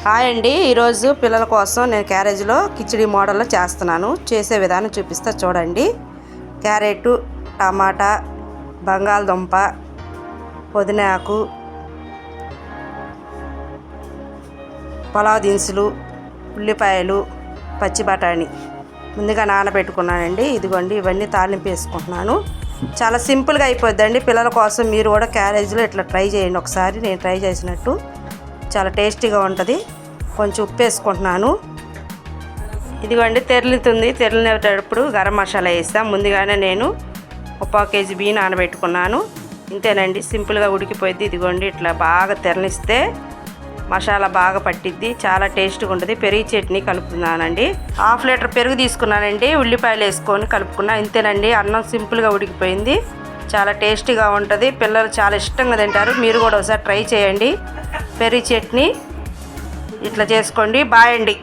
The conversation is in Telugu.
హాయ్ అండి, ఈరోజు పిల్లల కోసం నేను క్యారేజ్లో కిచిడి మోడల్లో చేస్తున్నాను. చేసే విధానం చూపిస్తా చూడండి. క్యారెట్, టమాటా, బంగాళదుంప, పుదీనాకు, పలావ్ దినుసులు, ఉల్లిపాయలు, పచ్చి బఠానీ ముందుగా నానబెట్టుకున్నానండి. ఇదిగోండి, ఇవన్నీ తాలింపు వేసుకుంటున్నాను. చాలా సింపుల్గా అయిపోద్దండి. పిల్లల కోసం మీరు కూడా క్యారేజ్లో ఇట్లా ట్రై చేయండి ఒకసారి. నేను ట్రై చేసినట్టు చాలా టేస్టీగా ఉంటుంది. కొంచెం ఉప్పు వేసుకుంటున్నాను. ఇదిగోండి, తెరలుతుంది. తెరలినప్పుడు గరం మసాలా వేస్తాను. ముందుగానే నేను 1/4 కేజీ బియ్యం నానబెట్టుకున్నాను. ఇంతేనండి, సింపుల్గా ఉడికిపోయింది. ఇదిగోండి, ఇట్లా బాగా తెరలిస్తే మసాలా బాగా పట్టిద్ది. చాలా టేస్ట్గా ఉంటుంది. పెరుగు చట్నీ కలుపుతున్నానండి. 1/2 లీటర్ పెరుగు తీసుకున్నానండి. ఉల్లిపాయలు వేసుకొని కలుపుకున్నా. ఇంతేనండి, అన్నం సింపుల్గా ఉడికిపోయింది. చాలా టేస్టీగా ఉంటుంది. పిల్లలు చాలా ఇష్టంగా తింటారు. మీరు కూడా ఒకసారి ట్రై చేయండి. పెరుగు చట్నీ ఇట్లా చేసుకోండి. బాయ్ అండి.